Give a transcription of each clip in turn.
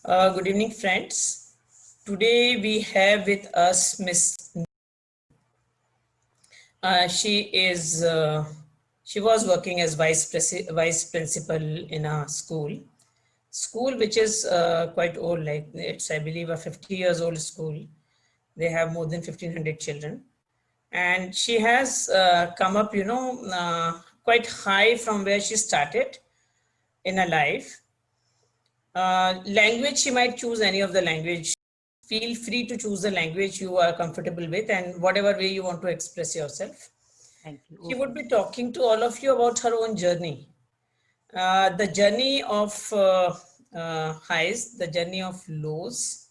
Good evening, friends. Today we have with us Miss. She is. She was working as vice principal in a school which is quite old. Like it's, I believe, a 50 years old school. They have more than 1,500 children, and she has come up, quite high from where she started in her life. Language, she might choose any of the language. Feel free to choose the language you are comfortable with and whatever way you want to express yourself. Thank you. She would be talking to all of you about her own journey. The journey of highs, the journey of lows.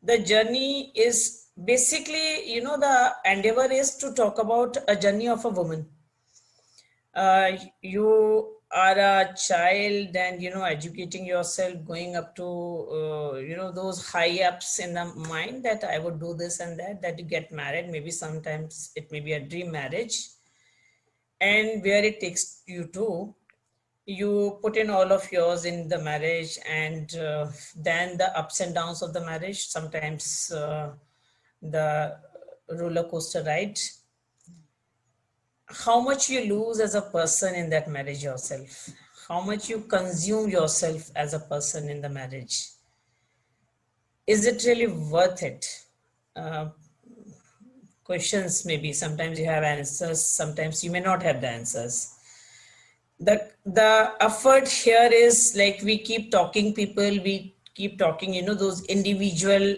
The journey is basically, the endeavor is to talk about a journey of a woman. You are a child and educating yourself, going up to those high ups in the mind that I would do this and that you get married, maybe sometimes it may be a dream marriage, and where it takes you to, you put in all of yours in the marriage, and then the ups and downs of the marriage, sometimes the roller coaster ride, how much you lose as a person in that marriage yourself, how much you consume yourself as a person in the marriage. Is it really worth it? Uh, Questions, maybe sometimes you have answers, sometimes you may not have the answers. The effort here is like we keep talking people, we keep talking, those individual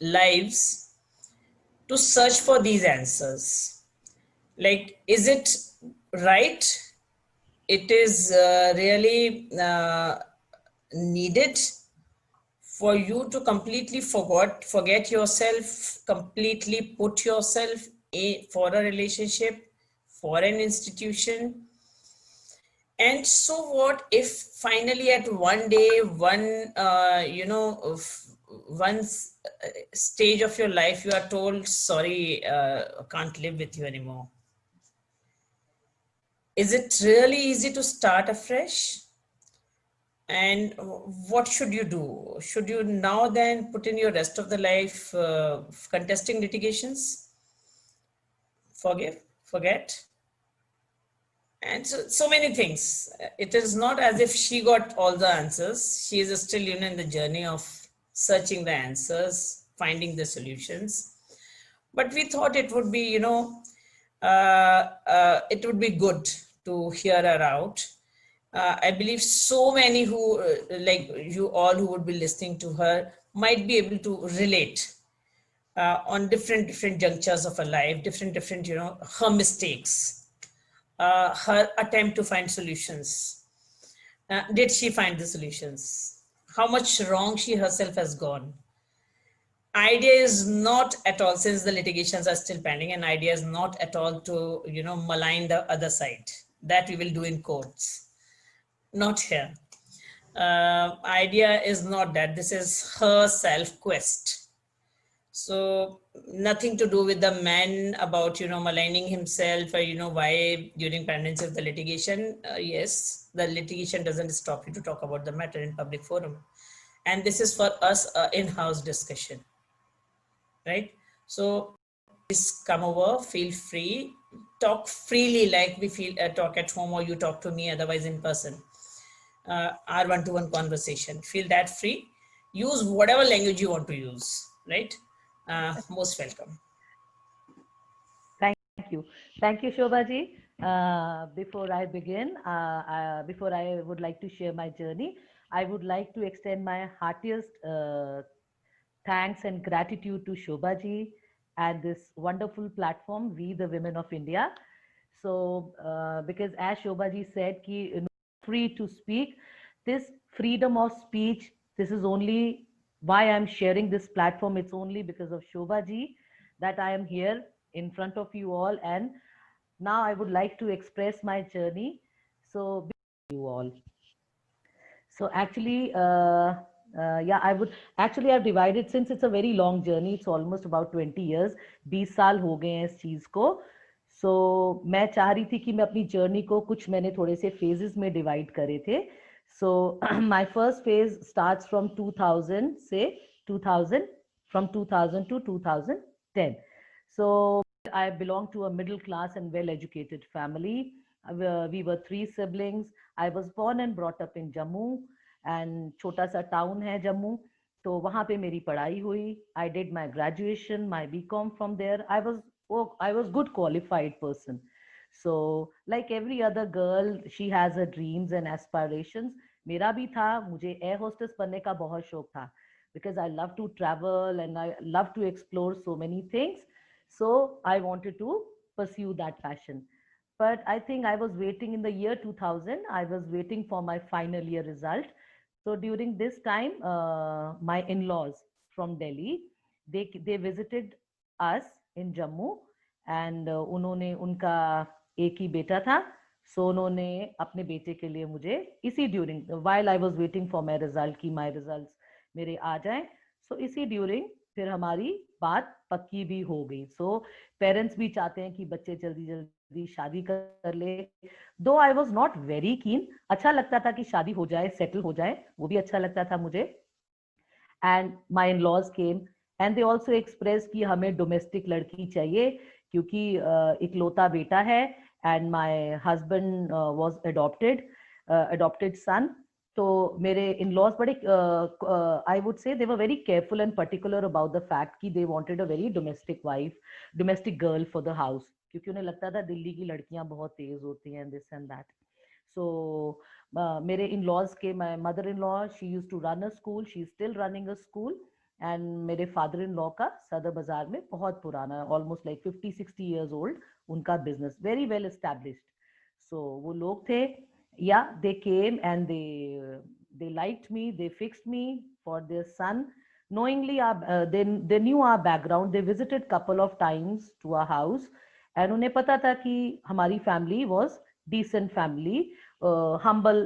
lives to search for these answers. Like, is it right? It is really needed for you to completely forget yourself, completely put yourself for a relationship, for an institution. And so what if finally at one day, one stage of your life, you are told, sorry, I can't live with you anymore. Is it really easy to start afresh? And what should you do? Should you now then put in your rest of the life contesting litigations? Forget? And so many things. It is not as if she got all the answers. She is still, in the journey of searching the answers, finding the solutions. But we thought it would be, it would be good to hear her out. I believe so many who, like you all who would be listening to her, might be able to relate on different junctures of her life, different, her mistakes, her attempt to find solutions. Did she find the solutions? How much wrong she herself has gone? Idea is not at all, since the litigations are still pending, and idea is not at all to malign the other side. That we will do in courts, not here. Idea is not that. This is her self quest. So nothing to do with the man about maligning himself, or why during pendency of the litigation. Yes, the litigation doesn't stop you to talk about the matter in public forum, and this is for us in-house discussion, right? So please come over, feel free, talk freely like we feel talk at home, or you talk to me otherwise in person. Our one-to-one conversation, feel that free, use whatever language you want to use, right? Most welcome. Thank you, Shobha ji. Before I begin, before I would like to share my journey, I would like to extend my heartiest thanks and gratitude to Shobha ji and this wonderful platform, We the Women of India. So, because as Shobha ji said, free to speak, this freedom of speech, this is only why I'm sharing this platform. It's only because of Shobha ji that I am here in front of you all. And now I would like to express my journey. So, you all. So actually, yeah, I would actually have divided, since it's a very long journey. It's almost about 20 years. 20 साल हो गए हैं इस चीज को. So मैं चाह रही थी कि मैं अपनी जर्नी को कुछ मैंने थोड़े से phases में divide करे थे. So my first phase starts from 2000, say 2000, from 2000 to 2010. So I belong to a middle class and well-educated family. We were three siblings. I was born and brought up in Jammu, and छोटा सा town है Jammu. तो वहाँ पे मेरी पढ़ाई हुई. I did my graduation, my BCom from there. I was good qualified person. So like every other girl, she has her dreams and aspirations. मेरा भी था, मुझे air hostess बनने का बहुत शौक था, because I love to travel and I love to explore so many things. So I wanted to pursue that passion. But I think I was waiting in the year 2000. I was waiting for my final year result. So during this time, my in-laws from Delhi, they visited us in Jammu, and उन्होंने उनका एक ही बेटा था. सो उन्होंने अपने बेटे के लिए मुझे इसी during while I was waiting for my result कि माय रिजल्ट्स मेरे आ जाएं, सो इसी ड्यूरिंग फिर हमारी बात पक्की भी हो गई. सो पेरेंट्स भी चाहते हैं कि बच्चे जल्दी जल्दी शादी कर ले. दो I was not very keen. अच्छा लगता था कि शादी हो जाए, सेटल हो जाए, वो भी अच्छा लगता था मुझे. And my in-laws came and they also express कि हमें डोमेस्टिक लड़की चाहिए, क्योंकि इकलौता बेटा है. And my husband was adopted son. तो मेरे इन-लॉज बड़े I would say they were very careful and particular about the fact कि they wanted a very domestic wife, domestic girl for the house, क्योंकि उन्हें लगता था दिल्ली की लड़कियां बहुत तेज होती हैं, दिस एंड दैट. सो मेरे इन-लॉज के, my mother in law, she used to run a school, she is still running a school. And मेरे फादर इन लॉ का सदर बाजार में बहुत पुराना, ऑलमोस्ट लाइक 50-60 इयर्स ओल्ड, उनका business very well established. So वो लोग थे, yeah they came and they liked me, they fixed me for their son. Knowingly they knew our background, they visited couple of times to our house, and उन्हें पता था कि हमारी family was decent family, humble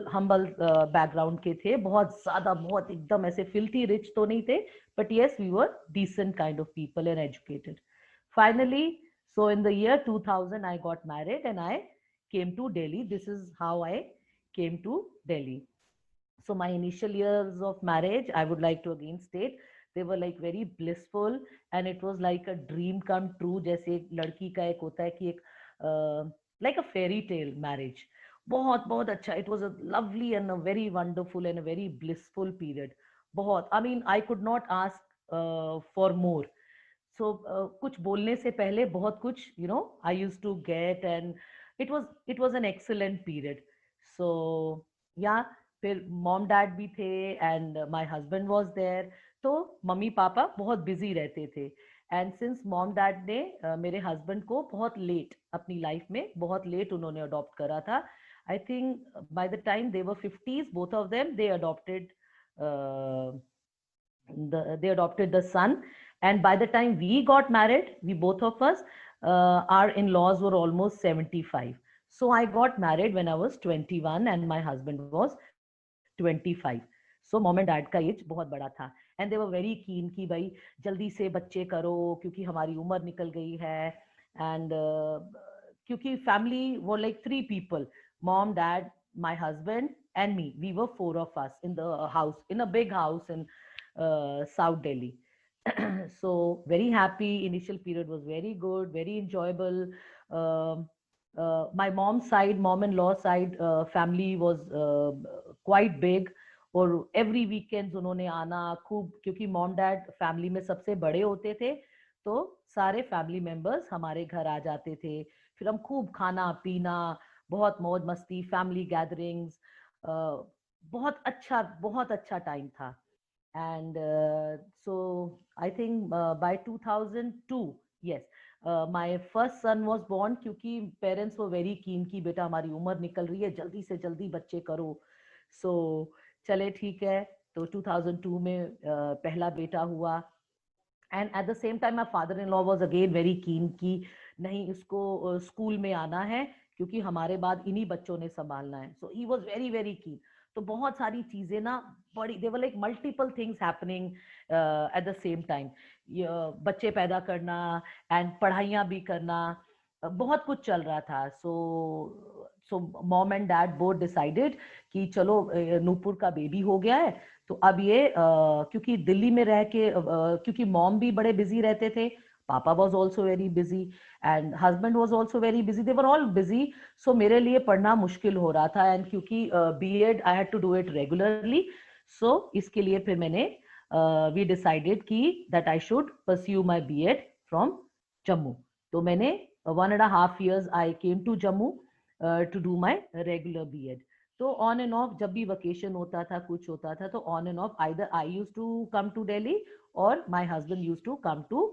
background के थे. बहुत ज्यादा, बहुत एकदम ऐसे फिल्थी रिच तो नहीं थे, but yes we were decent kind of people and educated. Finally, so in the year 2000 I got married and I came to Delhi. This is how I came to Delhi. So my initial years of marriage, I would like to again state, they were like very blissful, and it was like a dream come true. जैसे एक लड़की का एक होता है कि एक like a fairy tale marriage. बहुत बहुत अच्छा. It was a lovely and a very wonderful and a very blissful period. बहुत, I mean, I could not ask for more. So कुछ बोलने से पहले बहुत कुछ, you know, I used to get, and it was an excellent period. So yeah, फिर mom dad भी थे and my husband was there. तो मम्मी पापा बहुत बिजी रहते थे. एंड सिंस मॉम डैड ने मेरे हस्बैंड को बहुत लेट अपनी लाइफ में, बहुत लेट उन्होंने अडॉप्ट करा था. I think by the time they were 50s, both of them, they adopted the son. And by the time we got married, we both of us, our in-laws were almost 75. So I got married when I was 21 and my husband was 25. So mom and dad का as बहुत बड़ा था, and they were very keen कि भाई जल्दी से बच्चे करो क्योंकि हमारी उम्र निकल गई है. And क्योंकि family were like 3 people, mom, dad, my husband and me. We were 4 of us in the house, in a big house in South Delhi. So very happy. Initial period was very good, very enjoyable. My mom's side, mom-in-law side, family was quite big. और every weekends उन्होंने आना खूब, क्योंकि mom dad family में सबसे बड़े होते थे, तो सारे फैमिली मेंबर्स हमारे घर आ जाते थे. फिर हम खूब खाना पीना, बहुत मौज मस्ती, फैमिली गैदरिंग्स, बहुत अच्छा टाइम था. And so I think by 2002, yes, my first son was born, क्योंकि parents were very keen कि बेटा हमारी उम्र निकल रही है, जल्दी से जल्दी बच्चे करो. So चले ठीक है, तो 2002 में पहला बेटा हुआ. And at the same time my father-in-law was again very keen कि नहीं, इसको स्कूल में आना है क्योंकि हमारे बाद इन्हीं बच्चों ने संभालना है. So he was very very keen. तो बहुत सारी चीजें ना बड़ी, they were like multiple things happening at the same time. बच्चे पैदा करना and पढ़ाइयाँ भी करना, बहुत कुछ चल रहा था. so mom and dad both decided कि चलो नूपुर का बेबी हो गया है, तो अब ये क्योंकि दिल्ली में रह के क्योंकि मॉम भी बड़े बिजी रहते थे, papa was also very busy and husband was also very busy, they were all busy, so मेरे लिए पढ़ना मुश्किल हो रहा था, एंड क्योंकि BEd I had to do it regularly, so इसके लिए फिर मैंने वी डिसाइडेड कि that I should pursue my BEd from Jammu. तो मैंने 1.5 years I came to Jammu to do my regular B.Ed. तो ऑन एंड ऑफ जब भी वेकेशन होता था, कुछ होता था, तो on and off either I use to come to Delhi और my husband use to come to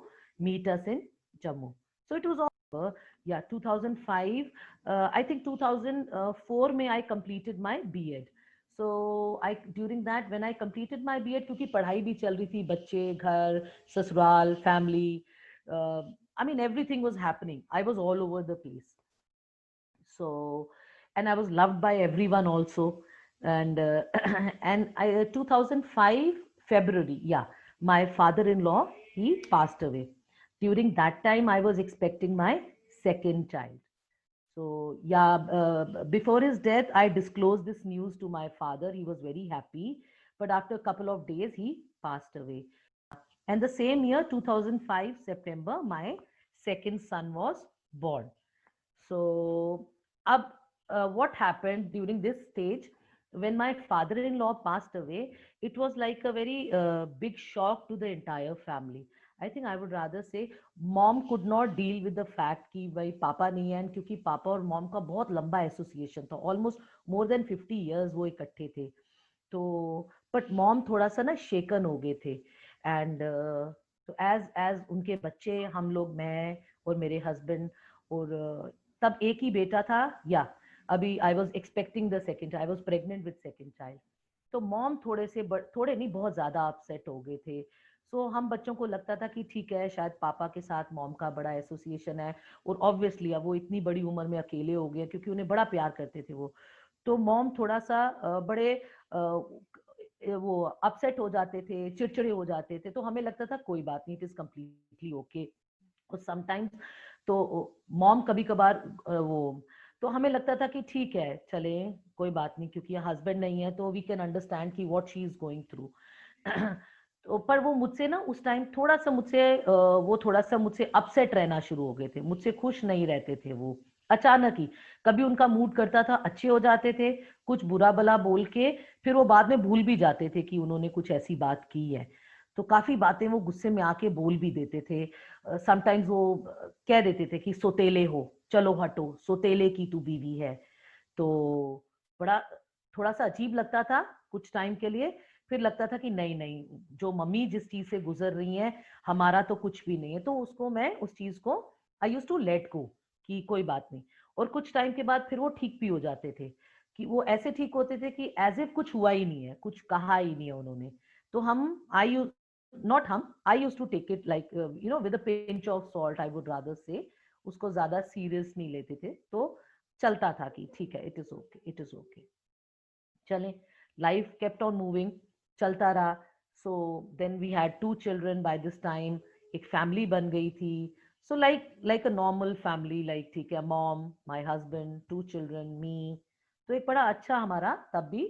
meet us in Jammu. So it was all, yeah, 2005, I think 2004 में I completed my B.Ed. So during that when I completed my B.Ed, क्योंकि पढ़ाई भी चल रही थी, बच्चे, घर, ससुराल, family, I mean everything was happening. I was all over the place. So, and I was loved by everyone also. And and 2005 February, yeah, my father-in-law, he passed away. During that time, I was expecting my second child. So yeah, before his death, I disclosed this news to my father. He was very happy, but after a couple of days, he passed away. And the same year, 2005 September, my second son was born. So, what happened during this stage when my father-in-law passed away? It was like a very big shock to the entire family. I think I would rather say mom could not deal with the fact कि भाई पापा नहीं है, क्योंकि पापा और mom का बहुत लंबा एसोसिएशन था, ऑलमोस्ट मोर देन 50 years वो इकट्ठे थे। तो बट मॉम थोड़ा सा ना शेकन हो गए थे, एंड तो एज उनके बच्चे, हम लोग, मैं और मेरे हस्बैंड, और तब एक ही बेटा था, या अभी I was expecting the second, I was pregnant with second child. तो मॉम थोड़े नहीं, बहुत ज्यादा अपसेट हो गए थे। सो हम बच्चों को लगता था कि ठीक है, शायद पापा के साथ मॉम का बड़ा एसोसिएशन है, और ऑब्वियसली अब वो इतनी बड़ी उम्र में अकेले हो गए, क्योंकि उन्हें बड़ा प्यार करते थे वो। तो मॉम थोड़ा सा बड़े वो अपसेट हो जाते थे, चिड़चिड़े हो जाते थे, तो हमें लगता था कोई बात नहीं, इट इज कम्प्लीटली ओके। और समटाइम्स तो मॉम कभी कभार वो, तो हमें लगता था कि ठीक है, चले, कोई बात नहीं, क्योंकि हस्बैंड नहीं है, तो वी कैन अंडरस्टैंड कि what she is going through. तो पर वो मुझसे ना उस टाइम थोड़ा सा मुझसे अपसेट रहना शुरू हो गए थे, मुझसे खुश नहीं रहते थे वो। अचानक ही कभी उनका मूड करता था, अच्छे हो जाते थे, कुछ बुरा भला बोल के, फिर वो बाद में भूल भी जाते थे कि उन्होंने कुछ ऐसी बात की है। तो काफी बातें वो गुस्से में आके बोल भी देते थे। समटाइम्स वो कह देते थे कि सोतेले हो, चलो हटो, सोतेले की तू बीवी है। तो बड़ा थोड़ा सा अजीब लगता था कुछ टाइम के लिए, फिर लगता था कि नहीं नहीं, जो मम्मी जिस चीज से गुजर रही हैं, हमारा तो कुछ भी नहीं है, तो उसको मैं उस चीज को आई यूज टू लेट गो कि कोई बात नहीं। और कुछ टाइम के बाद फिर वो ठीक भी हो जाते थे, कि वो ऐसे ठीक होते थे कि एज इफ कुछ हुआ ही नहीं है, कुछ कहा ही नहीं है उन्होंने। तो हम I use not hmm I use to take it like with a pinch of salt, I would rather say, उसको ज्यादा सीरियस नहीं लेते थे। तो चलता था कि ठीक है, it is okay, it is okay, चले, लाइफ केप्ट ऑन मूविंग, चलता रहा। So then we had 2 children by this time, एक फैमिली बन गई थी। So like a normal family, like ठीक है, mom, my husband, 2 children, me. तो एक बड़ा अच्छा हमारा तब भी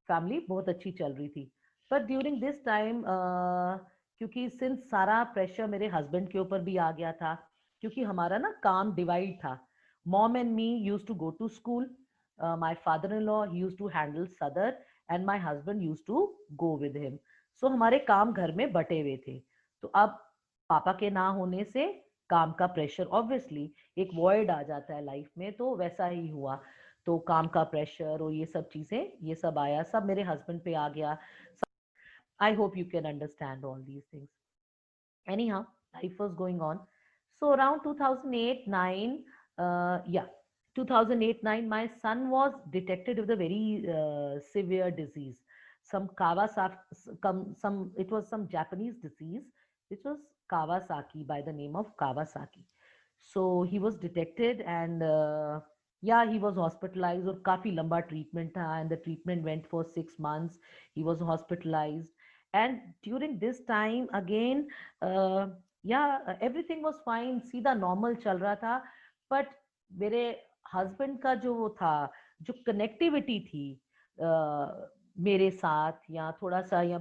फैमिली बहुत अच्छी चल रही थी। पर ड्यूरिंग दिस टाइम क्योंकि सिंस सारा प्रेशर मेरे हस्बैंड के ऊपर भी आ गया था, क्योंकि हमारा ना काम डिवाइड था। Mom and me use to go to school, my father-in-law, he used to handle Sadar, and my husband used to go with him. So हमारे काम घर में बटे हुए थे। तो अब पापा के ना होने से काम का प्रेशर, ऑब्वियसली एक वॉइड आ जाता है लाइफ में, तो वैसा ही हुआ। तो काम का प्रेशर और ये सब चीजें, ये सब आया, सब मेरे हस्बैंड पे आ गया। I hope you can understand all these things. Anyhow, life was going on. So around 2008-9, yeah, 2008-9, my son was detected with a very severe disease, some Kawasaki, it was some Japanese disease, which was Kawasaki, by the name of Kawasaki. So he was detected, and yeah, he was hospitalized, और काफी लंबा treatment था, and the treatment went for 6 months. He was hospitalized, and during this time again, yeah, everything was fine, सीधा normal चल रहा था। but मेरे husband का जो वो था, जो कनेक्टिविटी थी मेरे साथ, या थोड़ा सा, या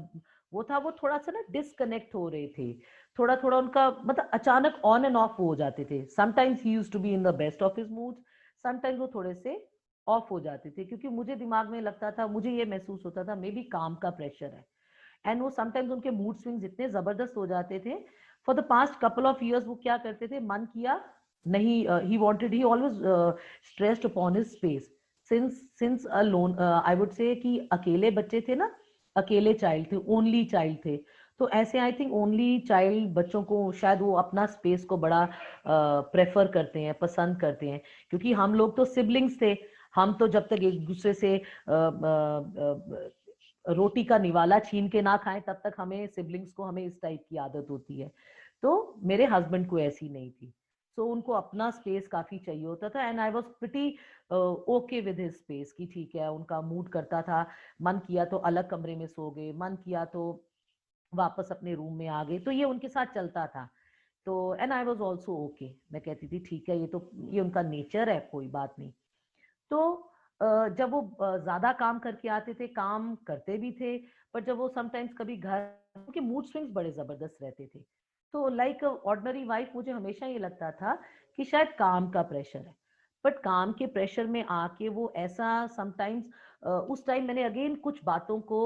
वो था, वो थोड़ा सा ना डिस्कनेक्ट हो रहे थे, थोड़ा थोड़ा उनका मतलब अचानक ऑन एंड ऑफ हो जाते थे. Sometimes he used to be in the best of his mood, sometimes वो थोड़े से ऑफ हो जाते थे, क्योंकि मुझे दिमाग में लगता था, मुझे ये महसूस होता था मे बी काम का प्रेशर है. एंड वो समटाइम्स उनके मूड स्विंग्स इतने जबरदस्त हो जाते थे. For the past couple of years वो क्या करते थे, मन किया नहीं, ही always stressed upon his space, since alone, I would से कि अकेले बच्चे थे ना, अकेले चाइल्ड थे, ओनली चाइल्ड थे. तो ऐसे आई थिंक ओनली चाइल्ड बच्चों को शायद वो अपना स्पेस को बड़ा प्रेफर करते हैं, पसंद करते हैं. क्योंकि हम लोग तो सिबलिंग्स थे, हम तो जब तक एक दूसरे से रोटी का निवाला छीन के ना खाएं तब तक हमें सिबलिंग्स को हमें इस टाइप की आदत होती है. तो मेरे हस्बैंड को ऐसी नहीं थी. सो उनको अपना स्पेस काफी चाहिए होता था. And I was pretty okay with his space कि ठीक है, उनका मूड करता था, मन किया तो अलग कमरे में सो गए, मन किया तो वापस अपने रूम में आ गए. तो ये उनके साथ चलता था. तो and I was also okay, मैं कहती थी ठीक है, ये उनका नेचर है, कोई बात नहीं. तो जब वो ज्यादा काम करके आते थे, काम करते भी थे, पर जब वो समटाइम्स कभी घर, उनके मूड स्विंग्स बड़े जबरदस्त रहते थे. तो लाइक ऑर्डिनरी वाइफ मुझे हमेशा ये लगता था कि शायद काम का प्रेशर है. बट काम के प्रेशर में आके वो ऐसा समटाइम्स, उस टाइम मैंने अगेन कुछ बातों को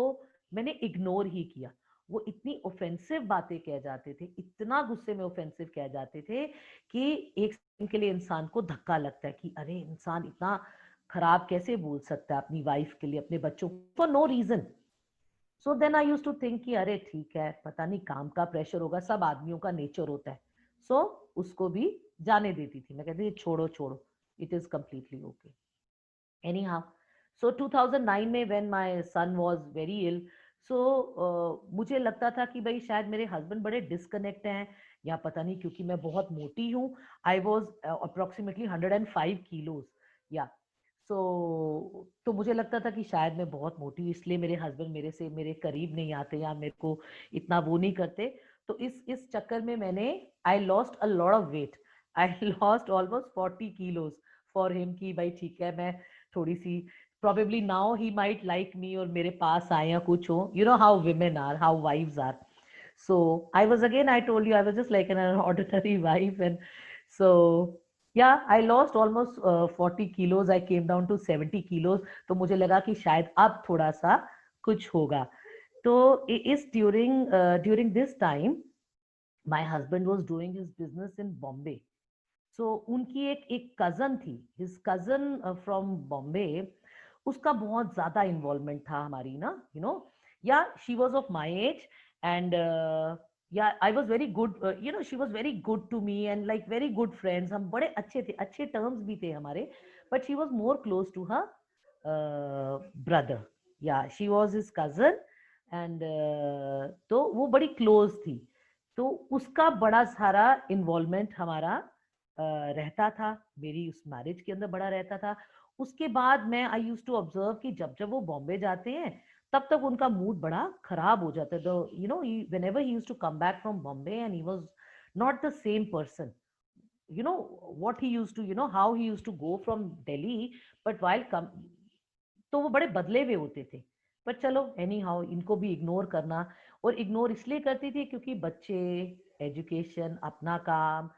मैंने इग्नोर ही किया. वो इतनी ऑफेंसिव बातें कह जाते थे, इतना गुस्से में ऑफेंसिव कह जाते थे कि एक सेकंड के लिए इंसान को धक्का लगता है कि अरे इंसान इतना खराब कैसे बोल सकता है अपनी वाइफ के लिए, अपने बच्चों को, for no reason. So then I used to think कि अरे ठीक है, पता नहीं काम का प्रेशर होगा, सब आदमियों का नेचर होता है. सो उसको भी जाने देती थी, मैं कहती थी छोड़ो छोड़ो, it is completely okay. Any how, so 2009 में when my son was very ill, so मुझे लगता था कि भाई शायद मेरे हस्बैंड बड़े डिस्कनेक्ट हैं, या पता नहीं, क्योंकि मैं बहुत मोटी हूँ. I was approximately 105 kilos. या तो मुझे लगता था कि शायद मैं बहुत मोटी हूँ, इसलिए मेरे हस्बैंड मेरे करीब नहीं आते, या मेरे को इतना वो नहीं करते. तो इस चक्कर में मैंने I lost a lot of weight. I lost almost 40 kilos for him, कि भाई ठीक है, मैं थोड़ी सी, probably now he might like me, और मेरे पास आए या कुछ हो, you know how women are, how wives are. So I was, again I told you, I was just like an ordinary wife. And so yeah, I lost almost 40 kilos. I came down to 70 kilos. तो मुझे लगा कि शायद अब थोड़ा सा कुछ होगा. तो इस during this time my husband was doing his business in Bombay. So उनकी एक कजन थी, हिज कजन फ्रॉम बॉम्बे, उसका बहुत ज्यादा इन्वॉल्वमेंट था हमारी ना, yeah she was of my age. And yeah I was very good, she was very good to me, and like very good friends. हम बड़े अच्छे थे, अच्छे टर्म्स भी थे हमारे. But she was more close to her brother. Yeah she was his cousin. And तो वो बड़ी क्लोज थी. तो उसका बड़ा सारा इन्वॉल्वमेंट हमारा रहता था, मेरी उस मैरिज के अंदर बड़ा रहता था. उसके बाद मैं आई यूज टू ऑब्जर्व कि जब जब वो बॉम्बे जाते हैं तब तक उनका मूड बड़ा खराब हो जाता है. whenever he used to come back from Bombay, and he was not the same person, what he used to, how he used to go from Delhi, but while come, तो वो बड़े बदले हुए होते थे. पर चलो एनी हाउ, इनको भी इग्नोर करना. और इग्नोर इसलिए करती थी क्योंकि बच्चे, एजुकेशन, अपना काम,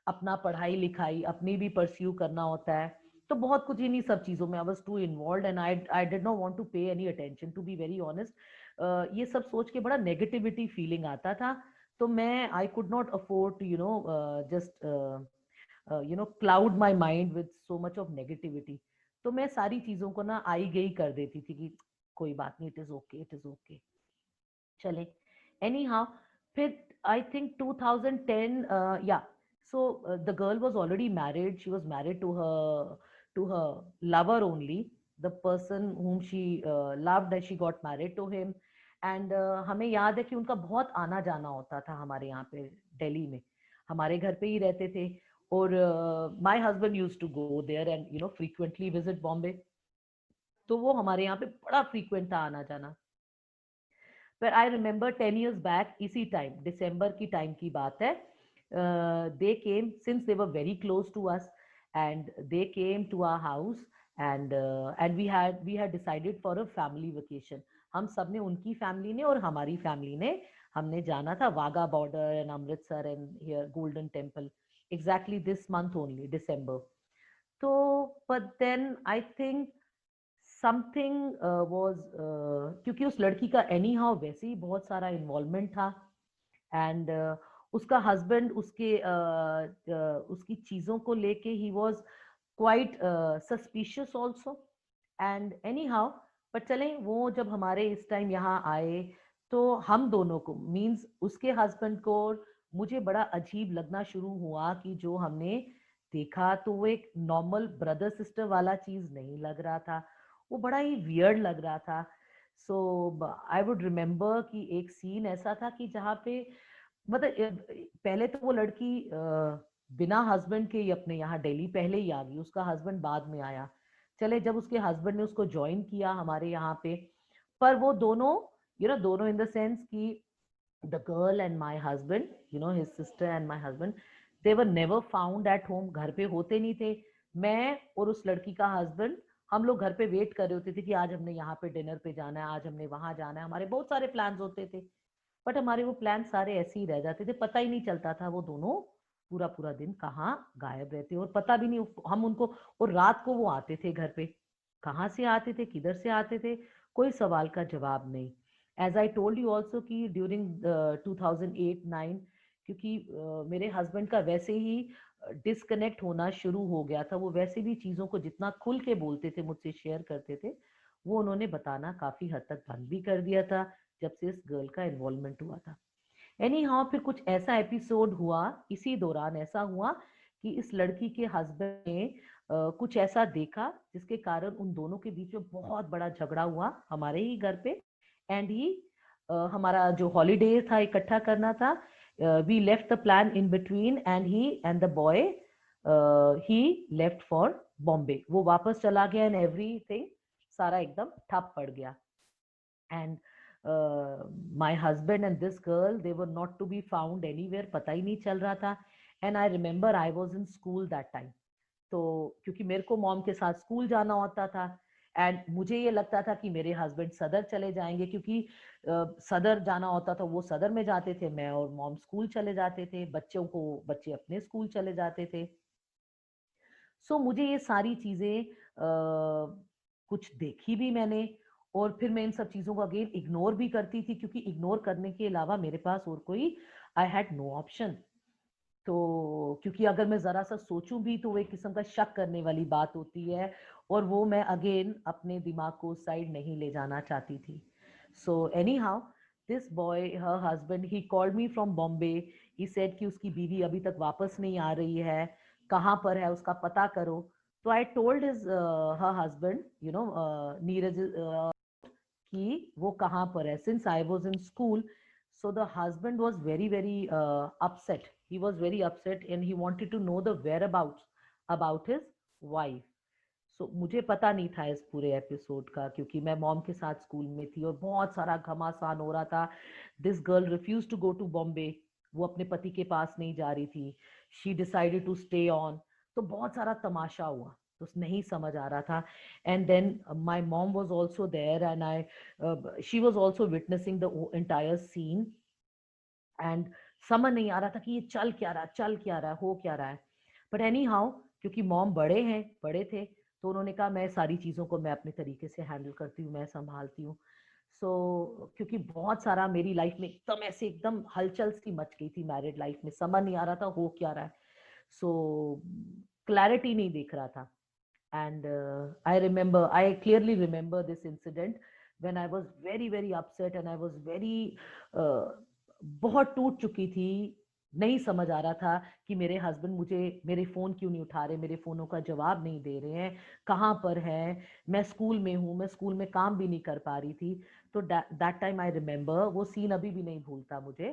अपना पढ़ाई लिखाई, अपनी भी परस्यू करना होता है. तो बहुत कुछ इन्हीं सब चीज़ों में I was to involve, and I did not want to pay any attention, to be very honest. ये सब सोच के बड़ा नेगेटिविटी फीलिंग आता था. तो मैं I could not afford to just cloud my mind with so much of negativity. तो मैं सारी चीजों को ना आई गई कर देती थी कि कोई बात नहीं, it is okay, it is okay, चले. एनी हाउ, फिर आई थिंक 2010, या so the girl was already married. She was married to her lover only, the person whom she loved, and she got married to him. And हमें याद है कि उनका बहुत आना जाना होता था हमारे यहाँ पे दिल्ली में, हमारे घर पे ही रहते थे. और my husband used to go there and frequently visit Bombay. तो वो हमारे यहाँ पे बड़ा फ्रीक्वेंट था आना जाना. पर आई रिमेम्बर 10 years बैक, इसी टाइम दिसंबर की टाइम की बात है, they came, since they were very close to us, and they came to our house, and we had decided for a family vacation. हम सब ने, उनकी फैमिली ने और हमारी फैमिली ने, हमने जाना था Wagah border and Amritsar and here golden temple, exactly this month only, दिसंबर. तो but then I think something was, क्योंकि उस लड़की का एनी हाउ वैसे ही बहुत सारा इन्वॉल्वमेंट था, एंड उसका हस्बैंड उसकी चीजों को लेके he was quite suspicious also, and any how. पर चलें, वो जब हमारे इस टाइम यहाँ आए तो हम दोनों को, मींस उसके हस्बैंड को और मुझे, बड़ा अजीब लगना शुरू हुआ कि जो हमने देखा तो वो एक नॉर्मल ब्रदर सिस्टर वाला चीज नहीं लग रहा था, वो बड़ा ही वियर्ड लग रहा था. सो आई वुड रिमेम्बर कि एक सीन ऐसा था कि जहाँ पे, मतलब पहले तो वो लड़की बिना हस्बैंड के ही अपने यहाँ दिल्ली पहले ही आ गई, उसका हस्बैंड बाद में आया. चले, जब उसके हस्बैंड ने उसको ज्वाइन किया हमारे यहाँ पे, पर वो दोनों, दोनों इन द सेंस कि the girl and my husband, his sister and my husband, they were never found at home. घर पे होते नहीं थे. मैं और उस लड़की का हस्बैंड, हम लोग घर पे वेट कर रहे होते थे कि आज हमने यहाँ पे डिनर पे जाना है, आज हमने वहां जाना है, हमारे बहुत सारे प्लान्स होते थे. बट हमारे वो प्लान सारे ऐसे ही रह जाते थे, पता ही नहीं चलता था वो दोनों पूरा पूरा दिन कहाँ गायब रहते, और पता भी नहीं हम उनको. और रात को वो आते थे घर पे, कहाँ से आते थे, किधर से आते थे, कोई सवाल का जवाब नहीं. As I told you also कि ड्यूरिंग 2008-9, क्योंकि मेरे हस्बैंड का वैसे ही डिस्कनेक्ट होना शुरू हो गया था, वो वैसे भी चीज़ों को जितना खुल के बोलते थे, मुझसे शेयर करते थे, वो उन्होंने बताना काफ़ी हद तक बंद भी कर दिया था जब से इस गर्ल का इन्वॉल्वमेंट हुआ था. एनी हाउ, फिर कुछ ऐसा एपिसोड हुआ, इसी दौरान ऐसा हुआ कि इस लड़की के हस्बैंड ने कुछ ऐसा देखा जिसके कारण उन दोनों के बीच में बहुत बड़ा झगड़ा हुआ हमारे ही घर पे. एंड ही, हमारा जो हॉलीडे था इकट्ठा करना था, we left the plan in between, and he and the boy, he left for Bombay. वो वापस चला गया एंड एवरीथिंग सारा एकदम ठप पड़ गया. And my husband and this girl, they were not to be found anywhere, पता ही नहीं चल रहा था. And I remember I was in school that time. तो क्योंकि मेरे को मॉम के साथ स्कूल जाना होता था, एंड मुझे ये लगता था कि मेरे हस्बैंड सदर चले जाएंगे, क्योंकि सदर जाना होता था, वो सदर में जाते थे, मैं और मॉम स्कूल चले जाते थे, बच्चे अपने स्कूल चले जाते थे. सो मुझे ये सारी चीजें कुछ देखी भी मैंने, और फिर मैं इन सब चीजों को अगेन इग्नोर भी करती थी, क्योंकि इग्नोर करने के अलावा मेरे पास और कोई, आई हैड नो ऑप्शन. तो क्योंकि अगर मैं जरा सा सोचूं भी तो वो एक किस्म का शक करने वाली बात होती है, और वो मैं अगेन अपने दिमाग को साइड नहीं ले जाना चाहती थी. So any how, this boy, her husband, he called me from Bombay. He said कि उसकी बीवी अभी तक वापस नहीं आ रही है, कहाँ पर है, उसका पता करो. तो I told his her husband, Neeraj, कि वो कहाँ पर है, since I was in school. So the husband was very upset. He was very upset and he wanted to know the whereabouts about his wife. So मुझे पता नहीं था इस पूरे एपिसोड का, क्योंकि मैं मॉम के साथ स्कूल में थी और बहुत सारा घमासान हो रहा था. This girl refuse to go to Bombay. वो अपने पति के पास नहीं जा रही थी. She decided to stay on. तो बहुत सारा तमाशा हुआ, तो नहीं समझ आ रहा था. And then my mom was also there, and I, she was also witnessing the entire scene. And समझ नहीं आ रहा था कि ये चल क्या रहा है, हो क्या रहा है. बट एनी हाउ, क्योंकि मॉम बड़े थे, तो उन्होंने कहा मैं सारी चीज़ों को मैं अपने तरीके से हैंडल करती हूँ, मैं संभालती हूँ. सो क्योंकि बहुत सारा मेरी लाइफ में एकदम ऐसे एकदम हलचल सी मच गई थी मैरिड लाइफ में, समझ नहीं आ रहा था हो क्या रहा है. सो क्लैरिटी नहीं दिख रहा था. And I clearly remember this incident when I was very upset and I was बहुत टूट चुकी थी. नहीं समझ आ रहा था कि मेरे हस्बैंड मुझे, मेरे फोन क्यों नहीं उठा रहे, मेरे फोनों का जवाब नहीं दे रहे हैं, कहाँ पर है. मैं स्कूल में हूँ, मैं स्कूल में काम भी नहीं कर पा रही थी. तो दैट टाइम आई रिमेम्बर, वो सीन अभी भी नहीं भूलता मुझे,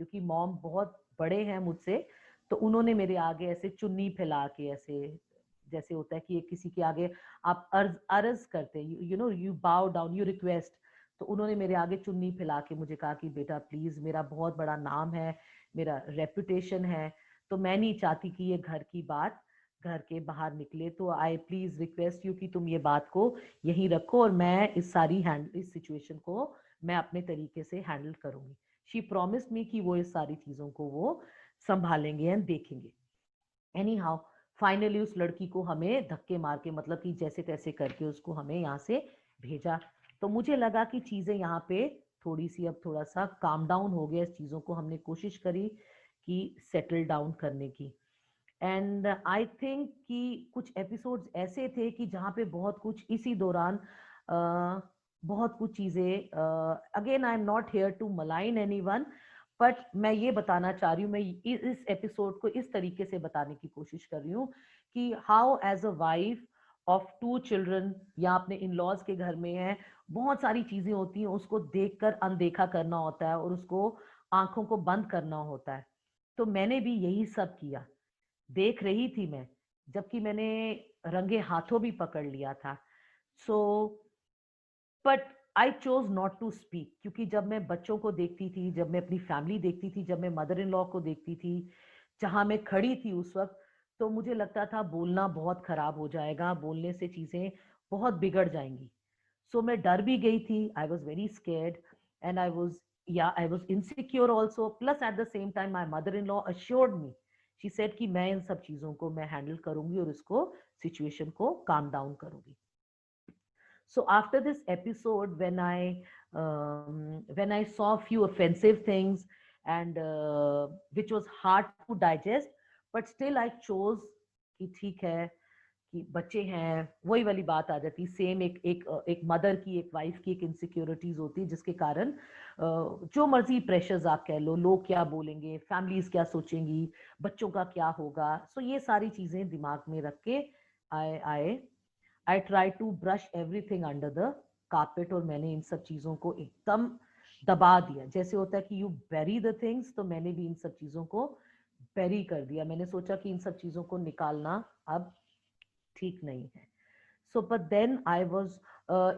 क्योंकि मॉम बहुत बड़े हैं मुझसे, तो उन्होंने मेरे आगे ऐसे चुन्नी फैला के, ऐसे जैसे होता है कि किसी के आगे आप अर्ज करते हैं, यू बाउ डाउन, यू रिक्वेस्ट. तो उन्होंने मेरे आगे चुन्नी फैला के मुझे कहा कि बेटा प्लीज, मेरा बहुत बड़ा नाम है, मेरा रेपुटेशन है, तो मैं नहीं चाहती कि ये घर की बात घर के बाहर निकले, तो आई प्लीज रिक्वेस्ट यू कि तुम ये बात को यहीं रखो और मैं इस सिचुएशन को मैं अपने तरीके से हैंडल करूंगी। शी प्रॉमिस मी कि वो इस सारी चीजों को वो संभालेंगे एंड देखेंगे। एनी हाउ फाइनली उस लड़की को हमें धक्के मार के, मतलब कि जैसे तैसे करके उसको हमें यहाँ से भेजा। तो मुझे लगा कि चीजें यहाँ पे थोड़ी सी अब थोड़ा सा काम डाउन हो गया। इस चीजों को हमने कोशिश करी कि सेटल डाउन करने की। एंड आई थिंक कि कुछ एपिसोड्स ऐसे थे कि जहाँ पे बहुत कुछ इसी दौरान बहुत कुछ चीजें, again I am not here to malign anyone, but मैं ये बताना चाह रही हूँ, मैं इस एपिसोड को इस तरीके से बताने की कोशिश कर रही हूँ कि how as a wife of 2 children या अपने इन लॉज के घर में है, बहुत सारी चीजें होती हैं, उसको देखकर अनदेखा करना होता है और उसको आंखों को बंद करना होता है। तो मैंने भी यही सब किया। देख रही थी मैं, जबकि मैंने रंगे हाथों भी पकड़ लिया था। So but I chose not to speak, क्योंकि जब मैं बच्चों को देखती थी, जब मैं अपनी फैमिली देखती थी, जब मैं मदर इन लॉ को देखती थी जहां मैं खड़ी थी उस वक्त, तो मुझे लगता था बोलना बहुत खराब हो जाएगा, बोलने से चीजें बहुत बिगड़ जाएंगी। सो मैं डर भी गई थी, आई was very scared and I was insecure also, plus at the same time my mother in law assured me, she said कि मैं इन सब चीजों को मैं हैंडल करूंगी और इसको सिचुएशन को काम डाउन करूंगी। So after this episode, when I saw a few offensive things and which was hard to digest, but still I chose कि ठीक है कि बच्चे हैं, वही वाली बात आ जाती, सेम एक मदर की, एक वाइफ की एक इनसिक्योरिटीज होती है जिसके कारण जो मर्जी प्रेशर्स आप कह लो, लोग क्या बोलेंगे, फैमिलीज क्या सोचेंगी, बच्चों का क्या होगा, सो ये सारी चीजें दिमाग में रख के I I try to brush everything under the carpet, और मैंने इन सब चीजों को एकदम दबा दिया। जैसे होता है कि यू बेरी द थिंग्स, तो मैंने भी इन सब चीजों को बेरी कर दिया। मैंने सोचा कि इन सब चीजों को निकालना अब ठीक नहीं है। So but then I was,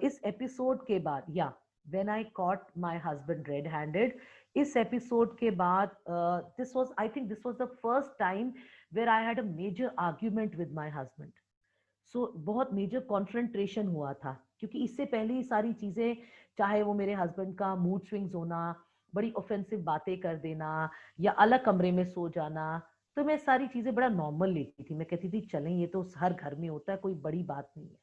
इस एपिसोड के बाद, yeah when I caught my husband red handed, इस एपिसोड के बाद this was, I think this was the first time where I had a major argument with my husband. So बहुत major कॉन्फ्रंट्रेशन हुआ था, क्योंकि इससे पहले ही सारी चीजें, चाहे वो मेरे हस्बैंड का मूड स्विंग्स होना, बड़ी ऑफेंसिव बातें कर देना या अलग कमरे में सो जाना, तो मैं सारी चीजें बड़ा नॉर्मल लेती थी। मैं कहती थी चलें, ये तो हर घर में होता है, कोई बड़ी बात नहीं है।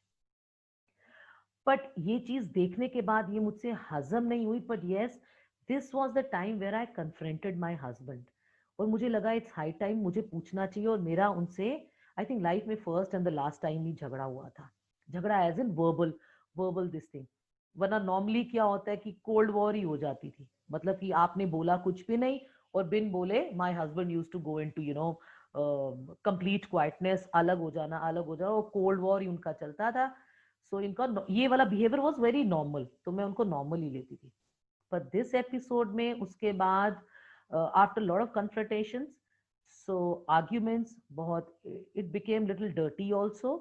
बट ये चीज देखने के बाद ये मुझसे हजम नहीं हुई। But yes, this was the time where I confronted my husband, और मुझे लगा इट्स हाई टाइम मुझे पूछना चाहिए। और मेरा उनसे आई थिंक लाइफ में first and the last time ही झगड़ा हुआ था। झगड़ा as in verbal this thing, वरना नॉर्मली क्या होता है कि कोल्ड वॉर ही हो जाती थी। मतलब कि आपने बोला कुछ भी नहीं, और बिन बोले my husband use to go in to complete quietness, अलग हो जाना, और कोल्ड वॉर ही उनका चलता था। सो इनका ये वाला बिहेवियर वॉज वेरी नॉर्मल, तो मैं उनको नॉर्मल ही लेती थी। पर दिस एपिसोड में उसके बाद after lot of confrontations, so arguments बहुत, it became little dirty also.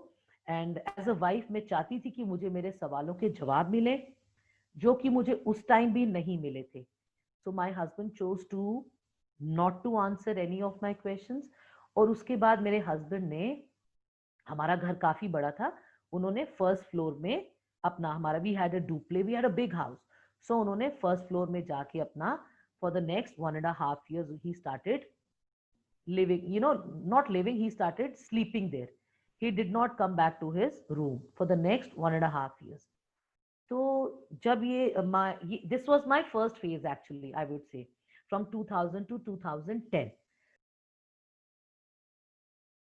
And as a wife मैं चाहती थी कि मुझे मेरे सवालों के जवाब मिले, जो कि मुझे उस टाइम भी नहीं मिले थे। So my husband chose to not to answer any of my questions. और उसके बाद मेरे हस्बैंड ने, हमारा घर काफी बड़ा था, उन्होंने फर्स्ट फ्लोर में अपना, हमारा we had a duplex, we had a big house, so उन्होंने फर्स्ट फ्लोर में जाके अपना for the next 1.5 years he started living, not living, he started sleeping there. He did not come back to his room for the next 1.5 years. तो जब this was my first phase actually, I would say, from 2000 to 2010.